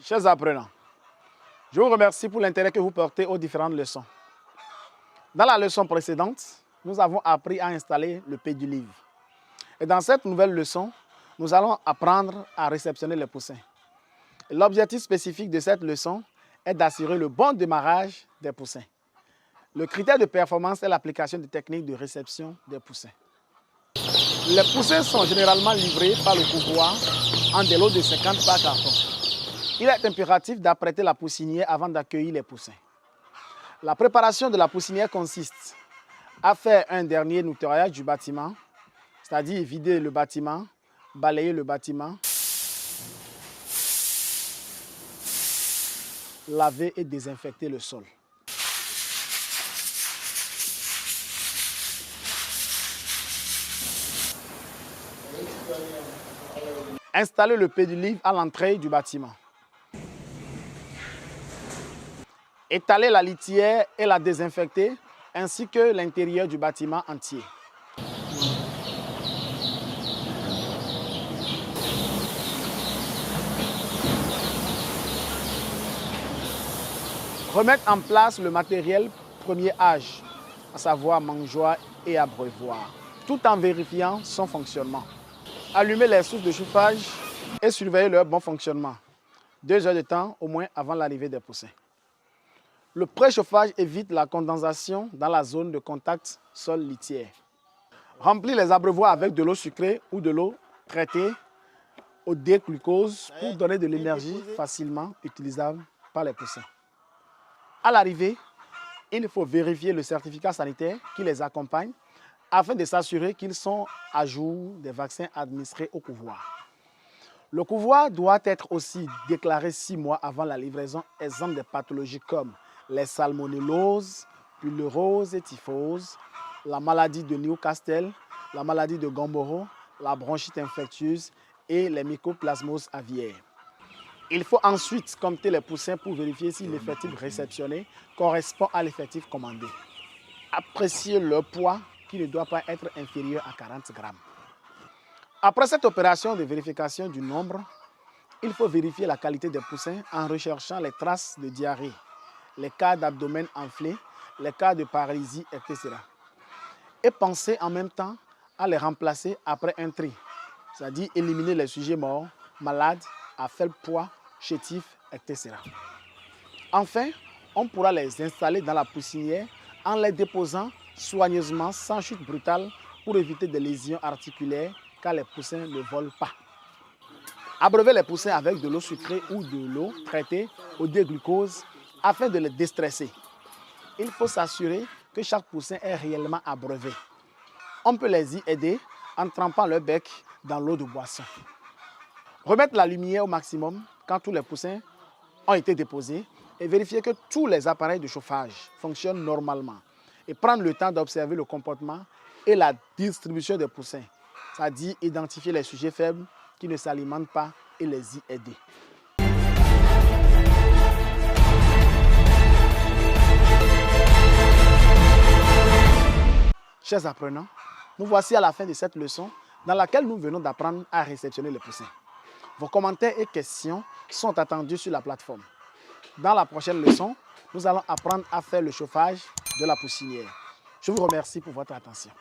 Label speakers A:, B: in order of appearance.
A: Chers apprenants, je vous remercie pour l'intérêt que vous portez aux différentes leçons. Dans la leçon précédente, nous avons appris à installer le pédiluve. Et dans cette nouvelle leçon, nous allons apprendre à réceptionner les poussins. L'objectif spécifique de cette leçon est d'assurer le bon démarrage des poussins. Le critère de performance est l'application des techniques de réception des poussins. Les poussins sont généralement livrés par le couvoir en des lots de 50 par carton. Il est impératif d'apprêter la poussinière avant d'accueillir les poussins. La préparation de la poussinière consiste à faire un dernier nettoyage du bâtiment, c'est-à-dire vider le bâtiment, balayer le bâtiment, laver et désinfecter le sol. Installer le pédiluve à l'entrée du bâtiment. Étaler la litière et la désinfecter, ainsi que l'intérieur du bâtiment entier. Remettre en place le matériel premier âge, à savoir mangeoire et abreuvoir, tout en vérifiant son fonctionnement. Allumer les sources de chauffage et surveiller leur bon fonctionnement. 2 heures de temps au moins avant l'arrivée des poussins. Le préchauffage évite la condensation dans la zone de contact sol-litière. Remplir les abreuvoirs avec de l'eau sucrée ou de l'eau traitée au déglucose pour donner de l'énergie facilement utilisable par les poussins. À l'arrivée, il faut vérifier le certificat sanitaire qui les accompagne afin de s'assurer qu'ils sont à jour des vaccins administrés au couvoir. Le couvoir doit être aussi déclaré 6 mois avant la livraison, exempt des pathologies comme les salmonelloses, pylorose et typhose, la maladie de Newcastle, la maladie de Gumboro, la bronchite infectieuse et les mycoplasmoses aviaires. Il faut ensuite compter les poussins pour vérifier si l'effectif réceptionné correspond à l'effectif commandé. Apprécier leur poids qui ne doit pas être inférieur à 40 grammes. Après cette opération de vérification du nombre, il faut vérifier la qualité des poussins en recherchant les traces de diarrhée, les cas d'abdomen enflé, les cas de paralysie, etc. Et penser en même temps à les remplacer après un tri, c'est-à-dire éliminer les sujets morts, malades, à faible poids, chétifs, etc. Enfin, on pourra les installer dans la poussinière en les déposant soigneusement sans chute brutale pour éviter des lésions articulaires car les poussins ne volent pas. Abreuver les poussins avec de l'eau sucrée ou de l'eau traitée au déglucose afin de les déstresser. Il faut s'assurer que chaque poussin est réellement abreuvé. On peut les y aider en trempant leur bec dans l'eau de boisson. Remettre la lumière au maximum quand tous les poussins ont été déposés et vérifier que tous les appareils de chauffage fonctionnent normalement. Et prendre le temps d'observer le comportement et la distribution des poussins, c'est-à-dire identifier les sujets faibles qui ne s'alimentent pas et les y aider. Chers apprenants, nous voici à la fin de cette leçon dans laquelle nous venons d'apprendre à réceptionner les poussins. Vos commentaires et questions sont attendus sur la plateforme. Dans la prochaine leçon, nous allons apprendre à faire le chauffage de la poussinière. Je vous remercie pour votre attention.